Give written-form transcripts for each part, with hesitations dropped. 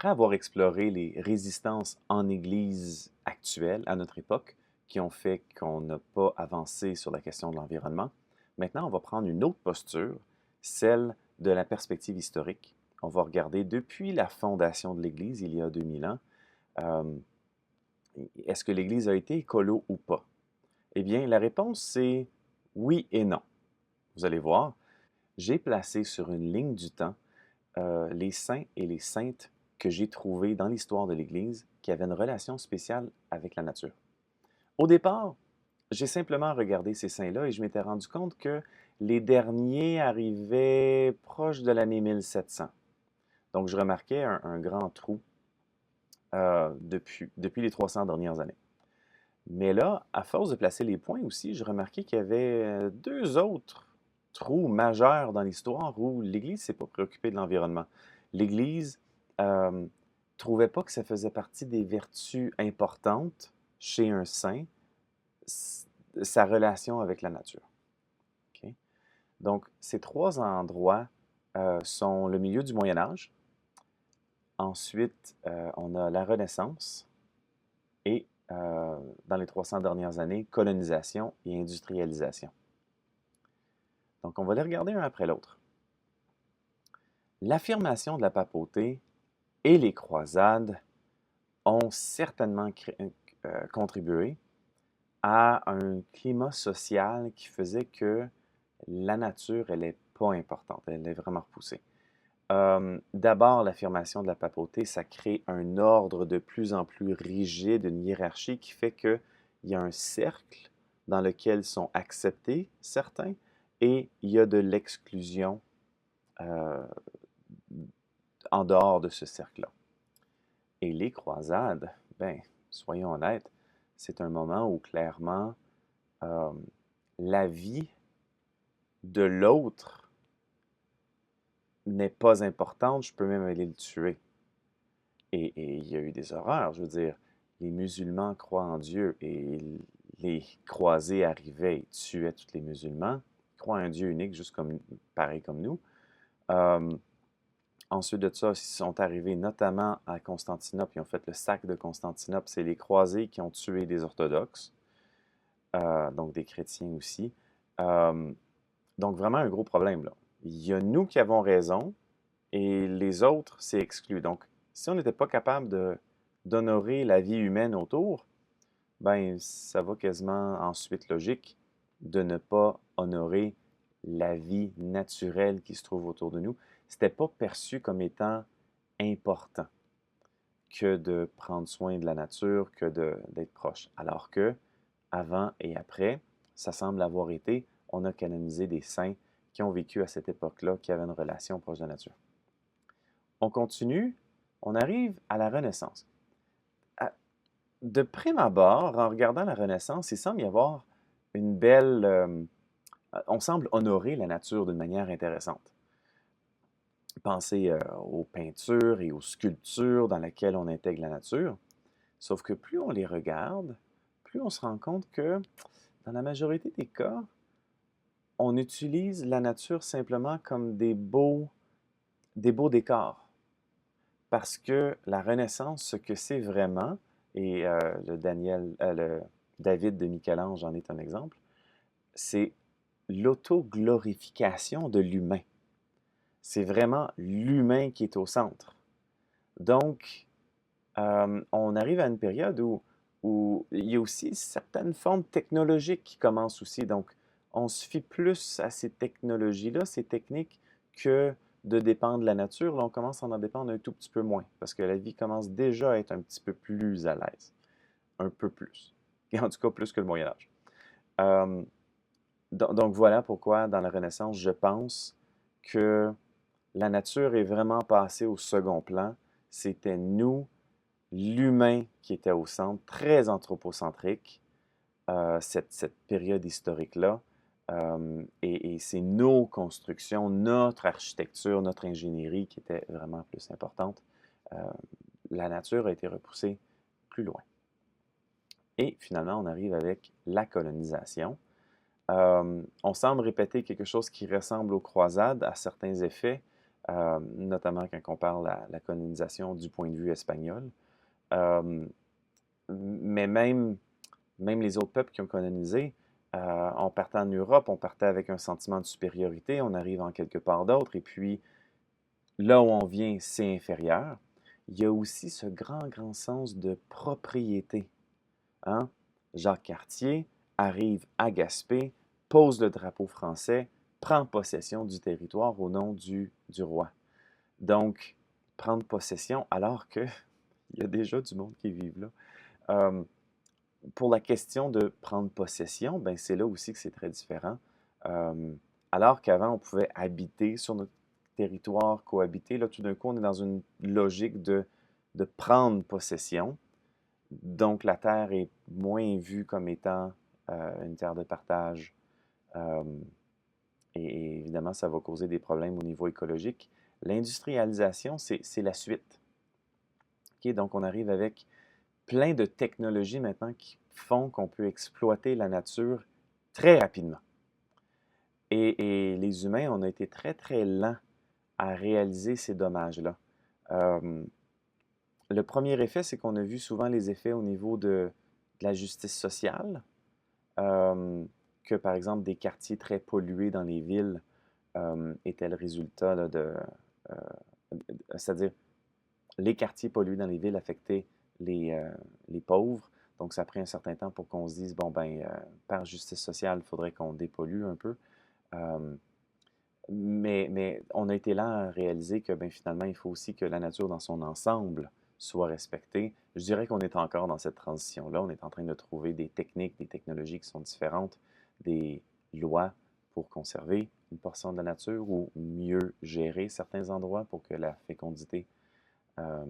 Après avoir exploré les résistances en Église actuelles, à notre époque, qui ont fait qu'on n'a pas avancé sur la question de l'environnement, maintenant on va prendre une autre posture, celle de la perspective historique. On va regarder depuis la fondation de l'Église, il y a 2000 ans, euh, est-ce que l'Église a été écolo ou pas? Eh bien, la réponse c'est oui et non. Vous allez voir, j'ai placé sur une ligne du temps les saints et les saintes que j'ai trouvés dans l'histoire de l'Église qui avaient une relation spéciale avec la nature. Au départ, j'ai simplement regardé ces saints-là et je m'étais rendu compte que les derniers arrivaient proche de l'année 1700. Donc, je remarquais un grand trou depuis les 300 dernières années. Mais là, à force de placer les points aussi, je remarquais qu'il y avait deux autres trous majeurs dans l'histoire où l'Église ne s'est pas préoccupée de l'environnement. L'Église ne trouvait pas que ça faisait partie des vertus importantes chez un saint, sa relation avec la nature. Okay? Donc, ces trois endroits sont le milieu du Moyen Âge. Ensuite, on a la Renaissance et dans les 300 dernières années, colonisation et industrialisation. Donc, on va les regarder un après l'autre. L'affirmation de la papauté et les croisades ont certainement contribué à un climat social qui faisait que la nature, elle n'est pas importante, elle est vraiment repoussée. D'abord, l'affirmation de la papauté, ça crée un ordre de plus en plus rigide, une hiérarchie qui fait qu'il y a un cercle dans lequel sont acceptés certains et il y a de l'exclusion euh, en dehors de ce cercle-là. Et les croisades, ben, soyons honnêtes, c'est un moment où clairement euh, la vie de l'autre n'est pas importante, je peux même aller le tuer. Et il y a eu des horreurs, je veux dire, les musulmans croient en Dieu et les croisés arrivaient et tuaient tous les musulmans, ils croient à un Dieu unique, juste comme, pareil comme nous. Euh, Ensuite de ça, ils sont arrivés notamment à Constantinople, ils ont fait le sac de Constantinople, c'est les croisés qui ont tué des orthodoxes, donc des chrétiens aussi. Euh, donc vraiment un gros problème là. Il y a nous qui avons raison et les autres, c'est exclu. Donc, si on n'était pas capable d'honorer la vie humaine autour, ben ça va quasiment en suite logique de ne pas honorer la vie naturelle qui se trouve autour de nous. C'était pas perçu comme étant important que de prendre soin de la nature, que d'être proche. Alors que, avant et après, ça semble avoir été, on a canonisé des saints qui ont vécu à cette époque-là, qui avaient une relation proche de la nature. On continue, on arrive à la Renaissance. De prime abord, en regardant la Renaissance, il semble y avoir une belle... on semble honorer la nature d'une manière intéressante. Pensez aux peintures et aux sculptures dans lesquelles on intègre la nature. Sauf que plus on les regarde, plus on se rend compte que, dans la majorité des cas, on utilise la nature simplement comme des beaux décors. Parce que la Renaissance, ce que c'est vraiment, et le David de Michel-Ange en est un exemple, c'est l'auto-glorification de l'humain. C'est vraiment l'humain qui est au centre. Donc, on arrive à une période où il y a aussi certaines formes technologiques qui commencent aussi. Donc, on se fie plus à ces technologies-là, ces techniques, que de dépendre de la nature. Là, on commence à en dépendre un tout petit peu moins, parce que la vie commence déjà à être un petit peu plus à l'aise. Un peu plus. Et en tout cas, plus que le Moyen Âge. Euh, donc, voilà pourquoi, dans la Renaissance, je pense que la nature est vraiment passée au second plan. C'était nous, l'humain, qui était au centre, très anthropocentrique, cette période historique-là. Et c'est nos constructions, notre architecture, notre ingénierie qui était vraiment plus importante. Euh, la nature a été repoussée plus loin. Et finalement, on arrive avec la colonisation. On semble répéter quelque chose qui ressemble aux croisades à certains effets, notamment quand on parle la colonisation du point de vue espagnol. Euh, mais même les autres peuples qui ont colonisé, on partait en Europe, on partait avec un sentiment de supériorité, on arrive en quelque part d'autre, et puis là où on vient, c'est inférieur. Il y a aussi ce grand, grand sens de propriété. Hein? Jacques Cartier arrive à Gaspé, pose le drapeau français, prend possession du territoire au nom du roi. Donc, prendre possession alors qu'il y a déjà du monde qui vit là. Euh, pour la question de prendre possession, ben c'est là aussi que c'est très différent. Euh, alors qu'avant, on pouvait habiter sur notre territoire, cohabiter, là, tout d'un coup, on est dans une logique de prendre possession. Donc, la terre est moins vue comme étant une terre de partage. Euh, et évidemment, ça va causer des problèmes au niveau écologique. L'industrialisation, c'est la suite. OK? Donc, on arrive avec plein de technologies maintenant qui font qu'on peut exploiter la nature très rapidement. Et les humains, on a été très, très lents à réaliser ces dommages-là. Euh, le premier effet, c'est qu'on a vu souvent les effets au niveau de la justice sociale, euh, que par exemple des quartiers très pollués dans les villes étaient le résultat là, euh, c'est-à-dire les quartiers pollués dans les villes affectaient les, euh, les pauvres. Donc, ça a pris un certain temps pour qu'on se dise, bon, ben, par justice sociale, il faudrait qu'on dépollue un peu. Euh, mais on a été là à réaliser que, ben, finalement, il faut aussi que la nature dans son ensemble soit respectée. Je dirais qu'on est encore dans cette transition-là. On est en train de trouver des techniques, des technologies qui sont différentes, des lois pour conserver une portion de la nature ou mieux gérer certains endroits pour que la fécondité euh,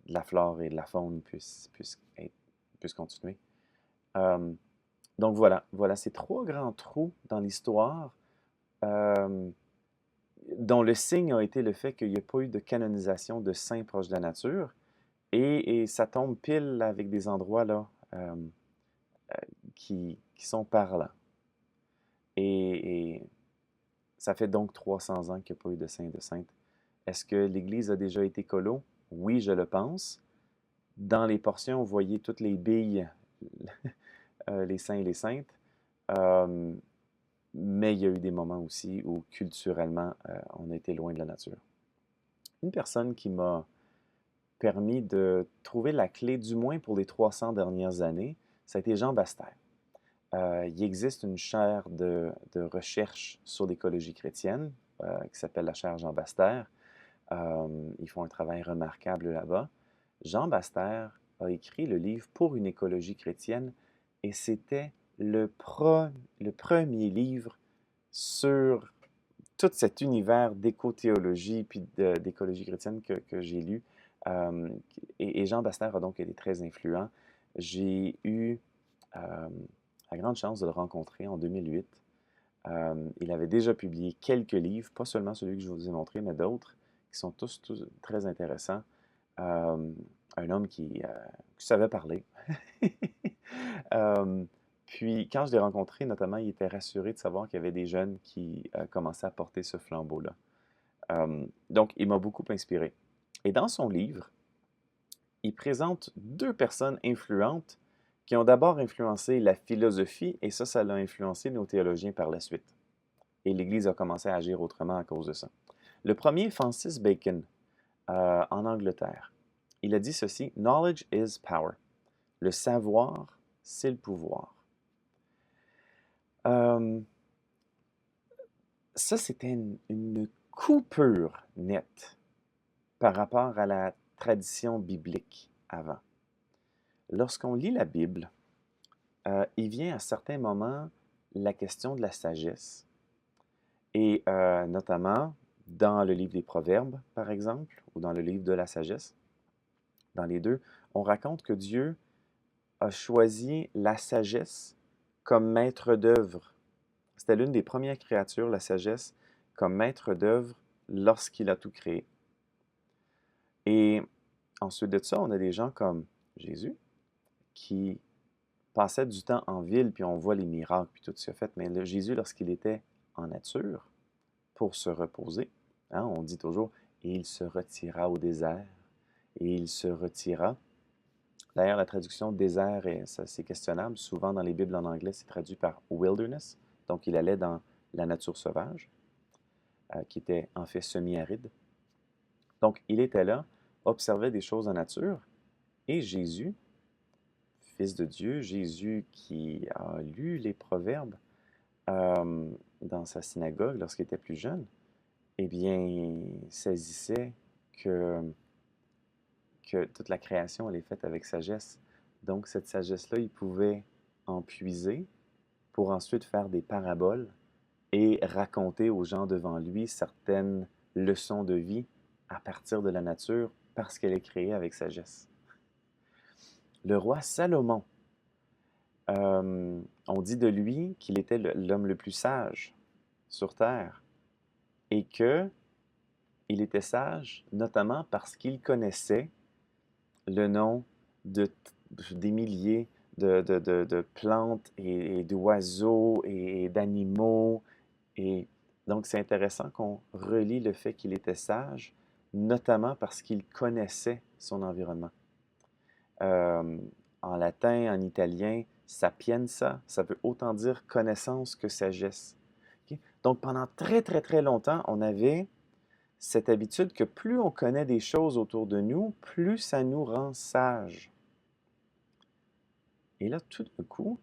de la flore et de la faune puissent continuer. Euh, donc voilà ces trois grands trous dans l'histoire euh, dont le signe a été le fait qu'il n'y a pas eu de canonisation de saints proches de la nature. Et ça tombe pile avec des endroits là, qui sont parlants. Et ça fait donc 300 ans qu'il n'y a pas eu de saints et de saintes. Est-ce que l'Église a déjà été colo? Oui, je le pense. Dans les portions, vous voyez toutes les billes, les saints et les saintes. Euh, mais il y a eu des moments aussi où culturellement, on a été loin de la nature. Une personne qui m'a permis de trouver la clé, du moins pour les 300 dernières années, ça a été Jean Bastère. Il existe une chaire de recherche sur l'écologie chrétienne qui s'appelle la chaire Jean Bastère. Ils font un travail remarquable là-bas. Jean Bastère a écrit le livre Pour une écologie chrétienne et c'était le premier livre sur tout cet univers d'éco-théologie puis d'écologie chrétienne que j'ai lu. Euh, et Jean Bastère a donc été très influent. J'ai eu euh, la grande chance de le rencontrer en 2008. Il avait déjà publié quelques livres, pas seulement celui que je vous ai montré, mais d'autres qui sont tous très intéressants. Euh, un homme qui savait parler. Euh, puis, quand je l'ai rencontré, notamment, il était rassuré de savoir qu'il y avait des jeunes qui commençaient à porter ce flambeau-là. Donc, il m'a beaucoup inspiré. Et dans son livre, il présente deux personnes influentes qui ont d'abord influencé la philosophie, et ça l'a influencé nos théologiens par la suite. Et l'Église a commencé à agir autrement à cause de ça. Le premier, Francis Bacon, en Angleterre. Il a dit ceci: Knowledge is power. Le savoir, c'est le pouvoir. Euh, Ça, c'était une coupure nette par rapport à la tradition biblique avant. Lorsqu'on lit la Bible, il vient à certains moments la question de la sagesse. Et notamment dans le livre des Proverbes, par exemple, ou dans le livre de la sagesse, dans les deux, on raconte que Dieu a choisi la sagesse comme maître d'œuvre. C'était l'une des premières créatures, la sagesse, comme maître d'œuvre lorsqu'il a tout créé. Et ensuite de ça, on a des gens comme Jésus qui passaient du temps en ville, puis on voit les miracles, puis tout ce fait. Mais Jésus, lorsqu'il était en nature, pour se reposer, Hein, on dit toujours, et il se retira au désert, et il se retira. D'ailleurs, la traduction désert, c'est questionnable. Souvent, dans les Bibles en anglais, c'est traduit par wilderness. Donc, il allait dans la nature sauvage, qui était en fait semi-aride. Donc, il était là, observait des choses en nature, et Jésus, Fils de Dieu, Jésus qui a lu les Proverbes dans sa synagogue lorsqu'il était plus jeune, eh bien, saisissait que, que toute la création, elle est faite avec sagesse. Donc, cette sagesse-là, il pouvait en puiser pour ensuite faire des paraboles et raconter aux gens devant lui certaines leçons de vie à partir de la nature parce qu'elle est créée avec sagesse. Le roi Salomon, on dit de lui qu'il était l'homme le plus sage sur terre et que il était sage notamment parce qu'il connaissait le nom des milliers de plantes et d'oiseaux et d'animaux. Et donc, c'est intéressant qu'on relie le fait qu'il était sage, notamment parce qu'il connaissait son environnement. Euh, En latin, en italien, sapienza, ça veut autant dire connaissance que sagesse. Ok? Donc, pendant très, très, très longtemps, on avait cette habitude que plus on connaît des choses autour de nous, plus ça nous rend sages. Et là, tout d'un coup,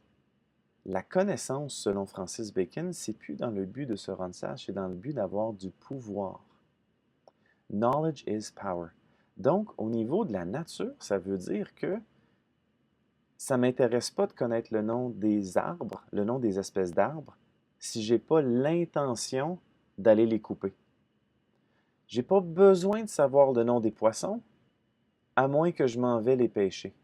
la connaissance, selon Francis Bacon, c'est plus dans le but de se rendre sage, c'est dans le but d'avoir du pouvoir. Knowledge is power. Donc, au niveau de la nature, ça veut dire que ça ne m'intéresse pas de connaître le nom des arbres, le nom des espèces d'arbres, si je n'ai pas l'intention d'aller les couper. Je n'ai pas besoin de savoir le nom des poissons, à moins que je m'en vais les pêcher.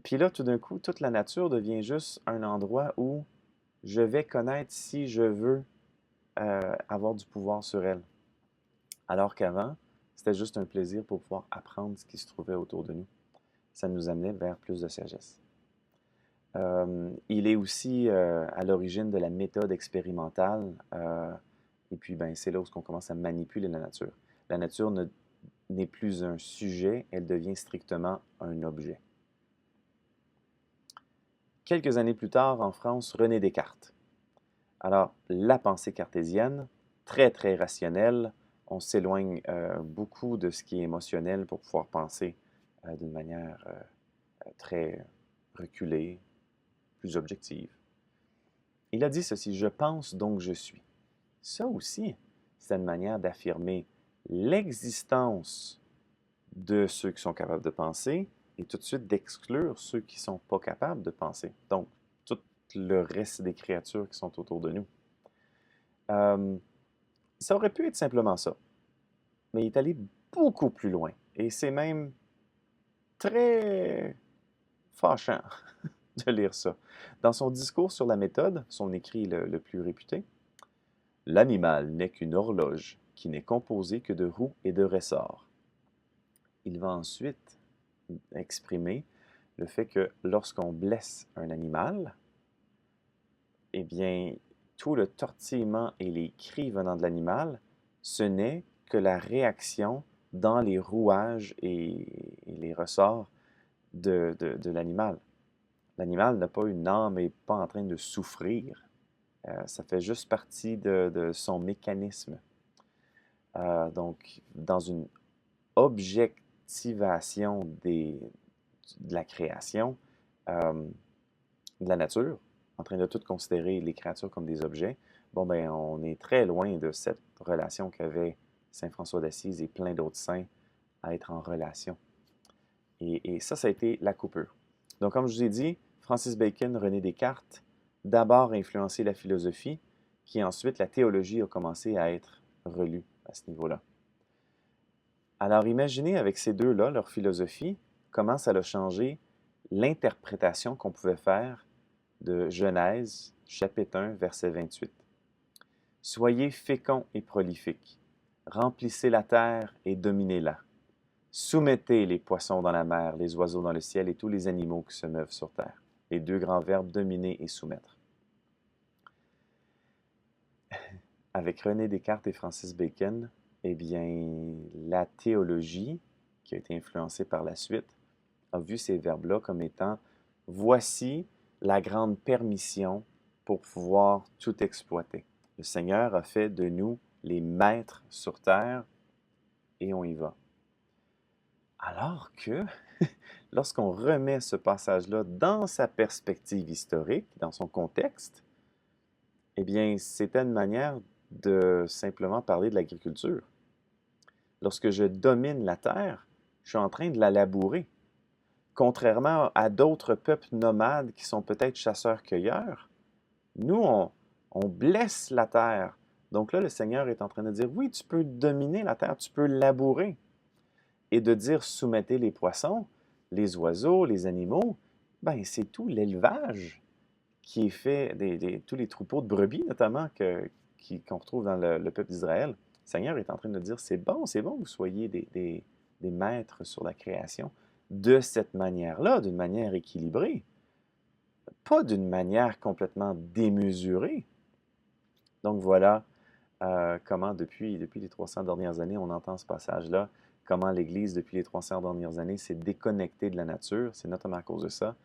Puis là, tout d'un coup, toute la nature devient juste un endroit où je vais connaître si je veux avoir du pouvoir sur elle. Alors qu'avant, c'était juste un plaisir pour pouvoir apprendre ce qui se trouvait autour de nous. Ça nous amenait vers plus de sagesse. Il est aussi à l'origine de la méthode expérimentale. Et puis, ben, c'est là où on commence à manipuler la nature. La nature n'est plus un sujet, elle devient strictement un objet. Quelques années plus tard, en France, René Descartes. Alors, la pensée cartésienne, très, très rationnelle, on s'éloigne beaucoup de ce qui est émotionnel pour pouvoir penser d'une manière très reculée, plus objective. Il a dit ceci, je pense donc je suis. Ça aussi, c'est une manière d'affirmer l'existence de ceux qui sont capables de penser et tout de suite d'exclure ceux qui ne sont pas capables de penser. Donc, tout le reste des créatures qui sont autour de nous. Ça aurait pu être simplement ça, mais il est allé beaucoup plus loin. Et c'est même très fâchant de lire ça. Dans son discours sur la méthode, son écrit le plus réputé, l'animal n'est qu'une horloge qui n'est composée que de roues et de ressorts. Il va ensuite exprimer le fait que lorsqu'on blesse un animal, eh bien, tout le tortillement et les cris venant de l'animal, ce n'est que la réaction dans les rouages et les ressorts de l'animal. L'animal n'a pas une âme et pas en train de souffrir. Ça fait juste partie de son mécanisme. Donc, dans une objectivation de la création, de la nature, en train de tout considérer les créatures comme des objets, bon, ben, on est très loin de cette relation qu'avait Saint François d'Assise et plein d'autres saints à être en relation. Et ça a été la coupure. Donc, comme je vous ai dit, Francis Bacon, René Descartes, d'abord influencé la philosophie, qui ensuite, la théologie a commencé à être relue à ce niveau-là. Alors, imaginez avec ces deux-là, leur philosophie, comment ça a changé l'interprétation qu'on pouvait faire de Genèse, chapitre 1, verset 28. Soyez féconds et prolifiques, remplissez la terre et dominez-la. Soumettez les poissons dans la mer, les oiseaux dans le ciel et tous les animaux qui se meuvent sur terre. Les deux grands verbes dominer et soumettre. avec René Descartes et Francis Bacon, eh bien, la théologie, qui a été influencée par la suite, a vu ces verbes-là comme étant voici la grande permission pour pouvoir tout exploiter. Le Seigneur a fait de nous les maîtres sur terre et on y va. Alors que lorsqu'on remet ce passage-là dans sa perspective historique, dans son contexte, eh bien, c'était une manière de simplement parler de l'agriculture. Lorsque je domine la terre, je suis en train de la labourer. Contrairement à d'autres peuples nomades qui sont peut-être chasseurs-cueilleurs, nous, on blesse la terre. Donc là, le Seigneur est en train de dire, oui, tu peux dominer la terre, tu peux labourer. Et de dire soumettez les poissons, les oiseaux, les animaux, ben c'est tout l'élevage qui est fait, tous les troupeaux de brebis notamment qu'on retrouve dans le peuple d'Israël. Le Seigneur est en train de dire, c'est bon que vous soyez des maîtres sur la création de cette manière-là, d'une manière équilibrée, pas d'une manière complètement démesurée. Donc voilà comment depuis les 300 dernières années, on entend ce passage-là, comment l'Église, depuis les 300 dernières années, s'est déconnectée de la nature. C'est notamment à cause de ça.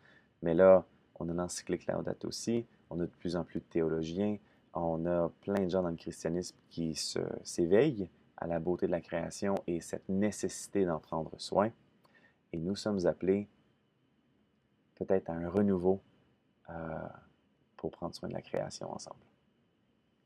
Mais là, on a l'encyclique Laudato aussi, on a de plus en plus de théologiens, on a plein de gens dans le christianisme qui s'éveillent à la beauté de la création et cette nécessité d'en prendre soin. Et nous sommes appelés peut-être à un renouveau pour prendre soin de la création ensemble.